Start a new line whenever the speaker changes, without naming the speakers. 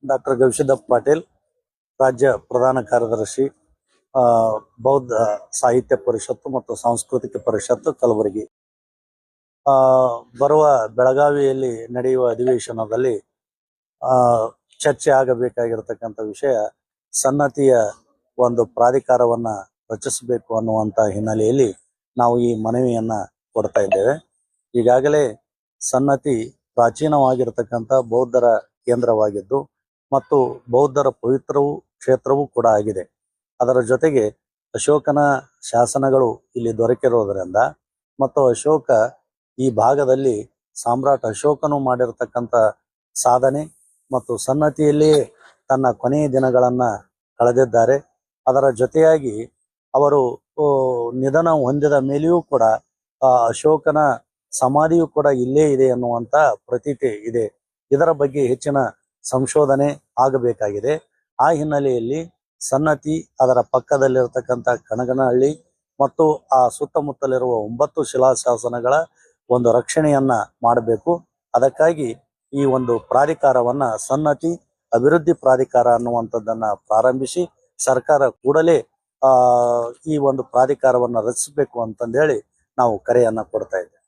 Doctor Gavisiddappa Patil, ರಾಜ್ಯ ಪ್ರಧಾನ ಕಾರ್ಯದರ್ಶಿ, ಬೌದ್ಧ ಸಾಹಿತ್ಯ ಪರಿಷತ್ತು ಮತ್ತು ಸಾಂಸ್ಕೃತಿಕ ಪರಿಷತ್ತು, ಕಲಬುರಗಿ. ಬರುವ ಬೆಳಗಾವಿಯಲ್ಲಿ ನಡೆಯುವ ಅಧಿವೇಶನದಲ್ಲಿ ಚರ್ಚೆ ಆಗಬೇಕಾಗಿರತಕ್ಕಂಥ ವಿಷಯ ಸನ್ನತಿಯ ಒಂದು ಪ್ರಾಧಿಕಾರವನ್ನ ರಚಿಸಬೇಕು ಅನ್ನುವಂಥ ಹಿನ್ನೆಲೆಯಲ್ಲಿ ನಾವು ಈ ಮನವಿಯನ್ನ ಕೊಡ್ತಾ ಇದ್ದೇವೆ. ಈಗಾಗಲೇ ಸನ್ನತಿ ಪ್ರಾಚೀನವಾಗಿರತಕ್ಕಂಥ ಬೌದ್ಧರ ಕೇಂದ್ರವಾಗಿದ್ದು ಮತ್ತು ಬೌದ್ಧರ ಪವಿತ್ರವೂ ಕ್ಷೇತ್ರವೂ ಕೂಡ ಆಗಿದೆ. ಅದರ ಜೊತೆಗೆ ಅಶೋಕನ ಶಾಸನಗಳು ಇಲ್ಲಿ ದೊರಕಿರೋದರಿಂದ ಮತ್ತು ಅಶೋಕ ಈ ಭಾಗದಲ್ಲಿ ಸಾಮ್ರಾಟ್ ಅಶೋಕನು ಮಾಡಿರತಕ್ಕಂಥ ಸಾಧನೆ ಮತ್ತು ಸನ್ನತಿಯಲ್ಲಿ ತನ್ನ ಕೊನೆಯ ದಿನಗಳನ್ನ ಕಳೆದಿದ್ದಾರೆ. ಅದರ ಜೊತೆಯಾಗಿ ಅವರು ನಿಧನ ಹೊಂದಿದ ಮೇಲೆಯೂ ಕೂಡ ಅಶೋಕನ ಸಮಾಧಿಯು ಕೂಡ ಇಲ್ಲೇ ಇದೆ ಎನ್ನುವಂತ ಪ್ರತೀತಿ ಇದೆ. ಇದರ ಬಗ್ಗೆ ಹೆಚ್ಚಿನ ಸಂಶೋಧನೆ ಆಗಬೇಕಾಗಿದೆ. ಆ ಹಿನ್ನೆಲೆಯಲ್ಲಿ ಸನ್ನತಿ, ಅದರ ಪಕ್ಕದಲ್ಲಿರತಕ್ಕಂಥ ಕಣಗನಹಳ್ಳಿ ಮತ್ತು ಆ ಸುತ್ತಮುತ್ತಲಿರುವ 9 ಶಿಲಾಶಾಸನಗಳ ಒಂದು ರಕ್ಷಣೆಯನ್ನ ಮಾಡಬೇಕು. ಅದಕ್ಕಾಗಿ ಈ ಒಂದು ಪ್ರಾಧಿಕಾರವನ್ನ ಸನ್ನತಿ ಅಭಿವೃದ್ಧಿ ಪ್ರಾಧಿಕಾರ ಅನ್ನುವಂಥದ್ದನ್ನ ಪ್ರಾರಂಭಿಸಿ ಸರ್ಕಾರ ಕೂಡಲೇ ಈ ಒಂದು ಪ್ರಾಧಿಕಾರವನ್ನ ರಚಿಸಬೇಕು ಅಂತಂದೇಳಿ ನಾವು ಕರೆಯನ್ನ ಕೊಡ್ತಾ ಇದ್ದೇವೆ.